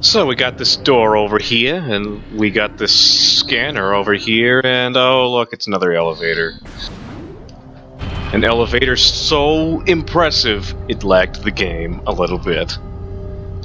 So we got this door over here, and we got this scanner over here, and oh look, it's another elevator. An elevator so impressive, it lagged the game a little bit.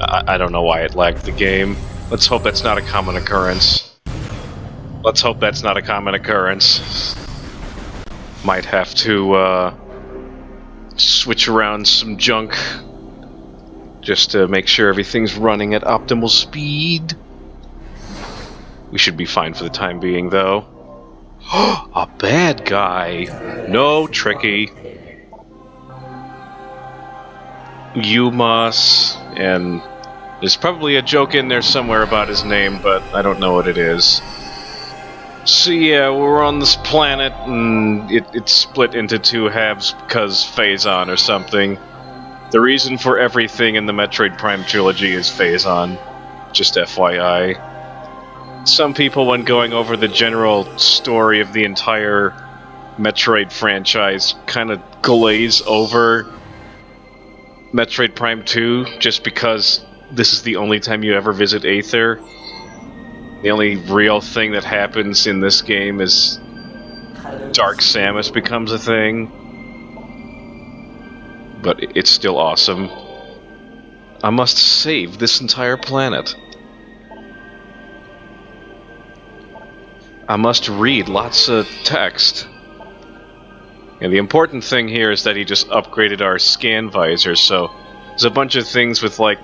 I don't know why it lagged the game. Let's hope that's not a common occurrence. Let's hope that's not a common occurrence. Might have to switch around some junk just to make sure everything's running at optimal speed. We should be fine for the time being, though. A bad guy! No, Tricky. You must, and there's probably a joke in there somewhere about his name, but I don't know what it is. So yeah, we're on this planet, and it's split into two halves because Phazon or something. The reason for everything in the Metroid Prime trilogy is Phazon. Just FYI. Some people, when going over the general story of the entire Metroid franchise, kind of glaze over Metroid Prime 2 just because this is the only time you ever visit Aether. The only real thing that happens in this game is Dark Samus becomes a thing. But it's still awesome. I must save this entire planet. I must read lots of text. And the important thing here is that he just upgraded our scan visor, so there's a bunch of things with like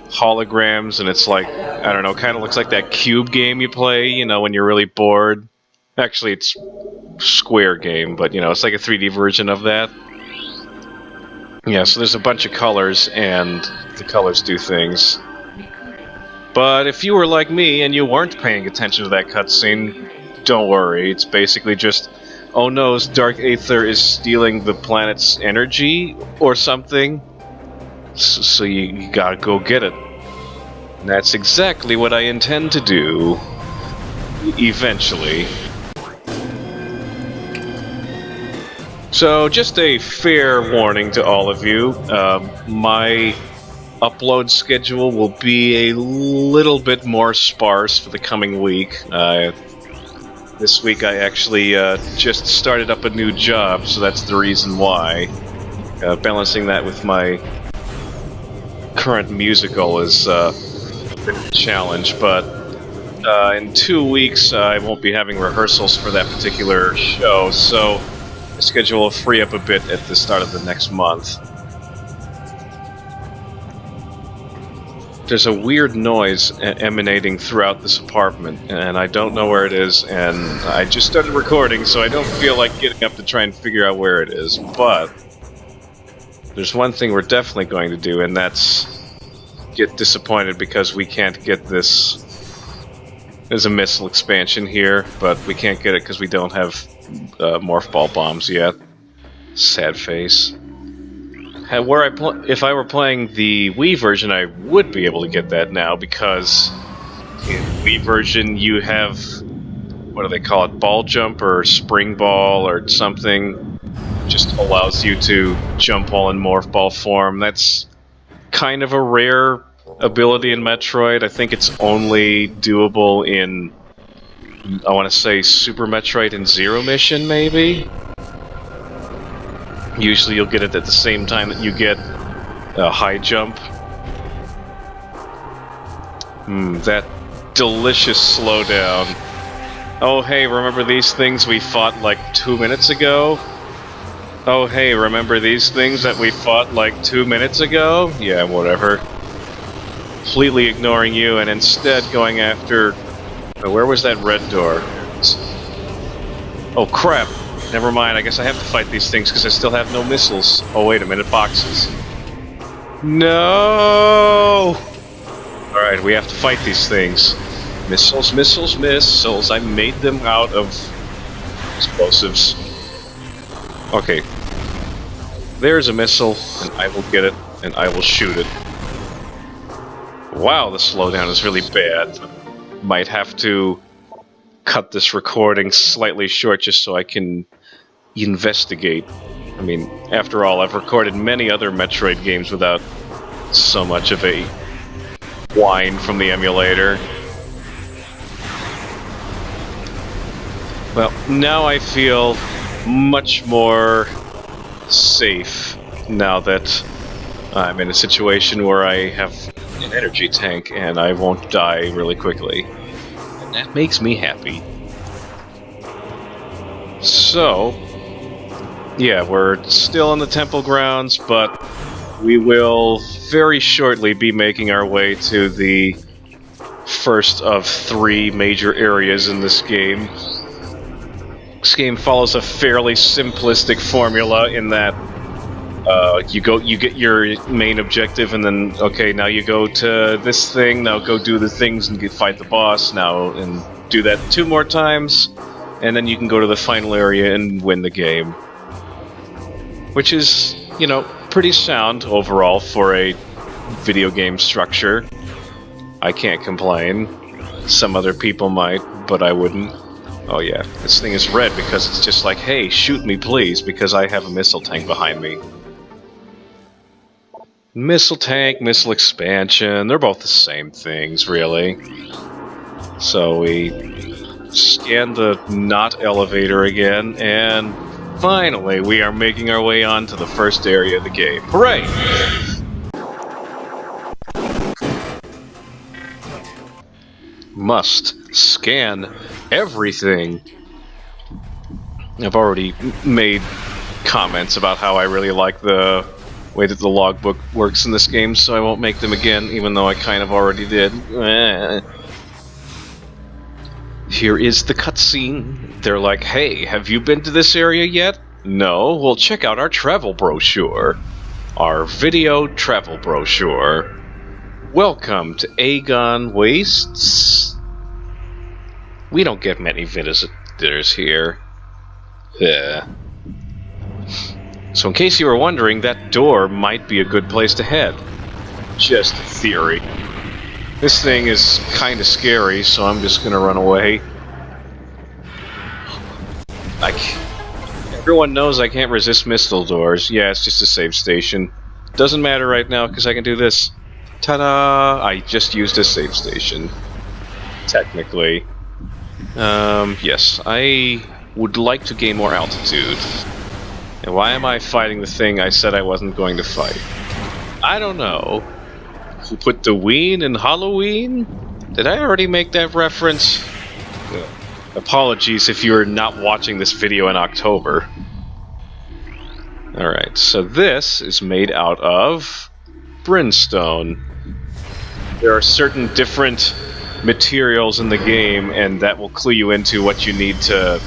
holograms, and it's like, I don't know, kind of looks like that cube game you play, you know, when you're really bored. Actually, it's Square game, but you know, it's like a 3D version of that. Yeah, so there's a bunch of colors, and the colors do things. But if you were like me and you weren't paying attention to that cutscene, don't worry. It's basically just, oh no, Dark Aether is stealing the planet's energy or something. So you gotta go get it. And that's exactly what I intend to do. Eventually. So, just a fair warning to all of you. My upload schedule will be a little bit more sparse for the coming week. This week I actually just started up a new job, so that's the reason why. Balancing that with my current musical is a bit of a challenge, but in 2 weeks I won't be having rehearsals for that particular show, so the schedule will free up a bit at the start of the next month. There's a weird noise emanating throughout this apartment, and I don't know where it is, and I just started recording, so I don't feel like getting up to try and figure out where it is, but there's one thing we're definitely going to do, and that's get disappointed because we can't get this. There's a missile expansion here, but we can't get it because we don't have morph ball bombs yet. Sad face. If I were playing the Wii version, I would be able to get that now, because in the Wii version you have, what do they call it, ball jump or spring ball or something. Just allows you to jump while in morph ball form. That's kind of a rare ability in Metroid. I think it's only doable in, I want to say, Super Metroid and Zero Mission, maybe? Usually you'll get it at the same time that you get a high jump. That delicious slowdown. Oh hey, remember these things we fought like 2 minutes ago? Oh hey, remember these things that we fought like 2 minutes ago? Yeah, whatever. Completely ignoring you and instead going after... where was that red door? Oh crap! Never mind, I guess I have to fight these things because I still have no missiles. Oh wait a minute, boxes. No! Alright, we have to fight these things. Missiles, missiles, missiles. I made them out of explosives. Okay. There's a missile, and I will get it, and I will shoot it. Wow, the slowdown is really bad. Might have to cut this recording slightly short just so I can investigate. I mean, after all, I've recorded many other Metroid games without so much of a whine from the emulator. Well, now I feel much more safe now that I'm in a situation where I have an energy tank and I won't die really quickly. And that makes me happy. So, yeah, we're still in the temple grounds, but we will very shortly be making our way to the first of 3 major areas in this game. This game follows a fairly simplistic formula in that you get your main objective, and then okay, now you go to this thing. Now go do the things and fight the boss. Now and do that 2 more times, and then you can go to the final area and win the game. Which is, you know, pretty sound overall for a video game structure. I can't complain. Some other people might, but I wouldn't. Oh yeah, this thing is red because it's just like, hey, shoot me please, because I have a missile tank behind me. Missile tank, missile expansion, they're both the same things, really. So we scan the not elevator again, and finally we are making our way on to the first area of the game. Hooray! Must scan everything. I've already made comments about how I really like the way that the logbook works in this game, so I won't make them again, even though I kind of already did. Here is the cutscene. They're like, hey, have you been to this area yet? No? Well, check out our travel brochure. Our video travel brochure. Welcome to Agon Wastes. We don't get many visitors here. So in case you were wondering, that door might be a good place to head. Just a theory. This thing is kind of scary, so I'm just gonna run away. Everyone knows I can't resist missile doors. Yeah, it's just a save station. Doesn't matter right now, because I can do this. Ta-da! I just used a save station. Technically. Yes, I would like to gain more altitude. And why am I fighting the thing I said I wasn't going to fight? I don't know. Who put the ween in Halloween? Did I already make that reference? Apologies if you're not watching this video in October. Alright, so this is made out of brimstone. There are certain different materials in the game, and that will clue you into what you need to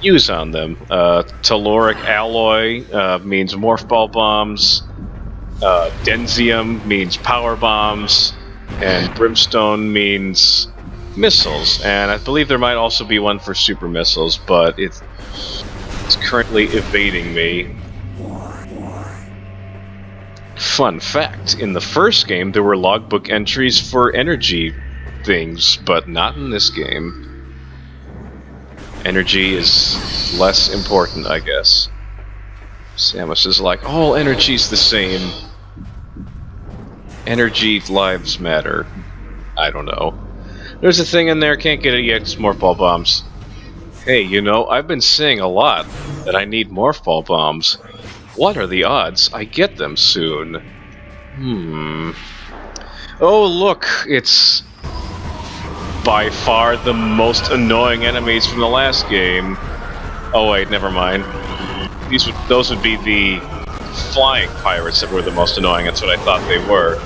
use on them. Telluric alloy means morph ball bombs. Denzium means power bombs, and brimstone means missiles. And I believe there might also be one for super missiles, but it's currently evading me. Fun fact, in the first game there were logbook entries for energy things, but not in this game. Energy is less important, I guess. Samus is like, all energy's the same. Energy lives matter. I don't know. There's a thing in there, can't get it yet, it's morph ball bombs. Hey, you know, I've been saying a lot that I need morph ball bombs. What are the odds I get them soon? Oh, look, it's by far the most annoying enemies from the last game. Oh wait, never mind. Those would be the flying pirates that were the most annoying. That's what I thought they were.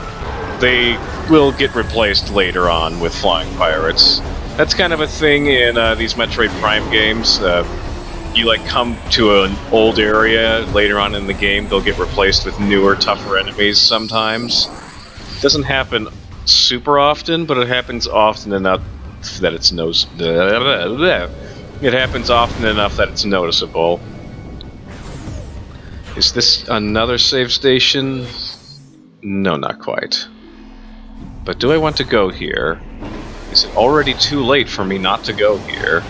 They will get replaced later on with flying pirates. That's kind of a thing in these Metroid Prime games. You like come to an old area later on in the game, they'll get replaced with newer, tougher enemies sometimes. It doesn't happen super often, but it happens often enough that it's It happens often enough that it's noticeable. Is this another save station? No, not quite. But do I want to go here? Is it already too late for me not to go here?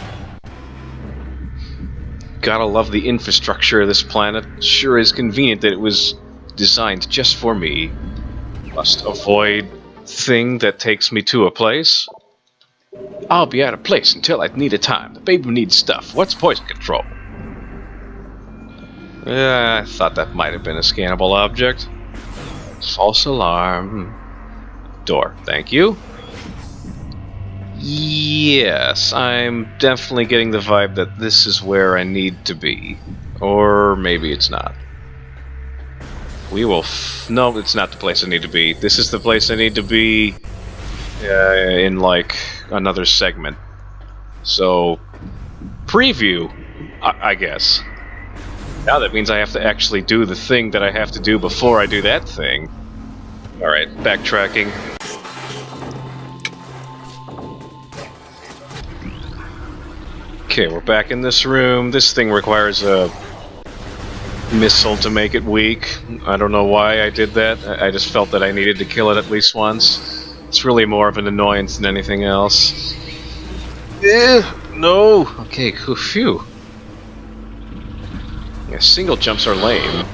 Gotta love the infrastructure of this planet. Sure is convenient that it was designed just for me. Must avoid thing that takes me to a place. I'll be at a place until I need a time. The baby needs stuff. What's poison control? I thought that might have been a scannable object. False alarm. Door. Thank you. Yes, I'm definitely getting the vibe that this is where I need to be. Or maybe it's not. We will no, it's not the place I need to be. This is the place I need to be in, like, another segment. So, preview, I guess. Now that means I have to actually do the thing that I have to do before I do that thing. Alright, backtracking. Okay, we're back in this room. This thing requires a missile to make it weak. I don't know why I did that. I just felt that I needed to kill it at least once. It's really more of an annoyance than anything else. No! Okay, phew. Yeah, single jumps are lame.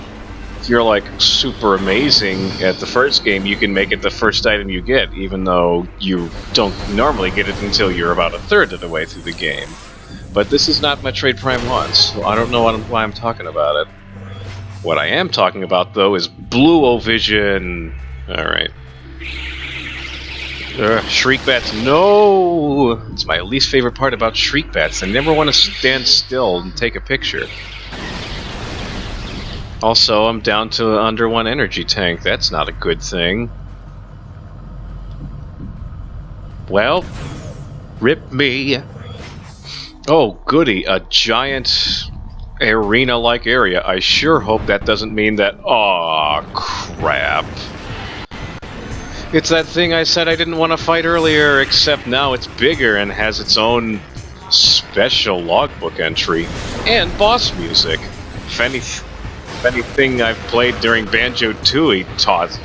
If you're like super amazing at the first game, you can make it the first item you get, even though you don't normally get it until you're about a third of the way through the game. But this is not Metroid Prime 1, so I don't know why I'm talking about it. What I am talking about, though, is Blue-O-Vision. Alright. Shriek bats, no! It's my least favorite part about shriek bats. They never want to stand still and take a picture. Also, I'm down to under 1 energy tank. That's not a good thing. Well, rip me. Oh, goody, a giant arena-like area. I sure hope that doesn't mean that... Aw, crap. It's that thing I said I didn't want to fight earlier, except now it's bigger and has its own special logbook entry. And boss music. If anything I've played during Banjo-Tooie taught...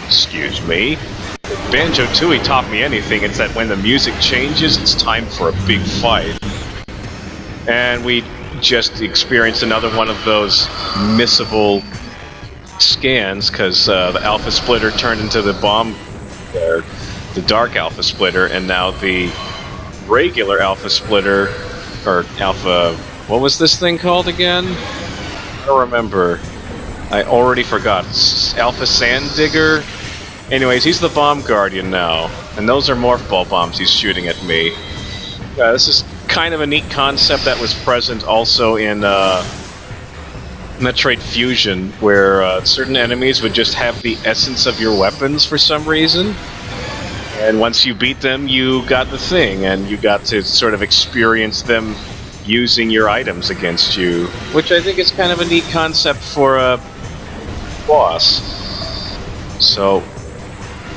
Excuse me? If Banjo-Tooie taught me anything, it's that when the music changes, it's time for a big fight. And we just experienced another one of those missable scans, because the Alpha Splitter turned into the the Dark Alpha Splitter, and now the regular Alpha Splitter, or Alpha... What was this thing called again? I don't remember. I already forgot. Alpha Sand Digger? Anyways, he's the Bomb Guardian now, and those are Morph Ball bombs he's shooting at me. This is kind of a neat concept that was present also in Metroid Fusion, where certain enemies would just have the essence of your weapons for some reason. And once you beat them, you got the thing, and you got to sort of experience them using your items against you, which I think is kind of a neat concept for a boss. So,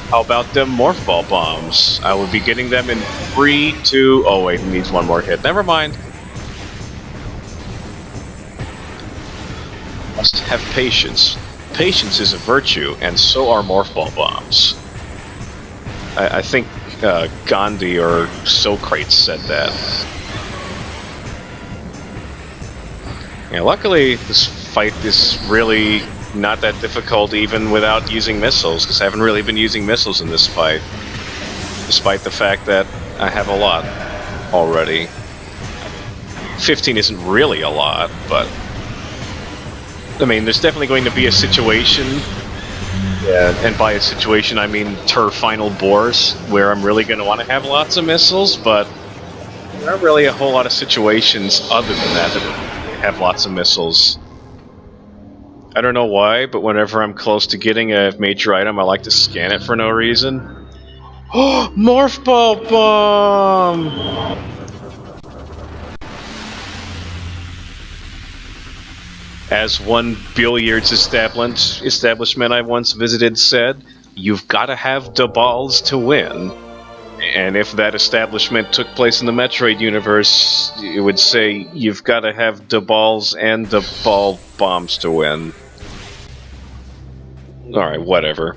how about them Morph Ball bombs? I will be getting them in 3, 2... Oh wait, it needs one more hit. Never mind. Must have patience. Patience is a virtue, and so are Morph Ball bombs. I think Gandhi or Socrates said that. Yeah, luckily this fight is really not that difficult even without using missiles, because I haven't really been using missiles in this fight, despite the fact that I have a lot already. 15 isn't really a lot, but I mean, there's definitely going to be a situation, and by a situation I mean final boars, where I'm really going to want to have lots of missiles, but there aren't really a whole lot of situations other than that have lots of missiles. I don't know why, but whenever I'm close to getting a major item, I like to scan it for no reason. Oh, Morph Ball Bomb! As one billiards establishment I once visited said, you've got to have the balls to win. And if that establishment took place in the Metroid universe, it would say you've got to have the balls and the ball bombs to win. Alright, whatever.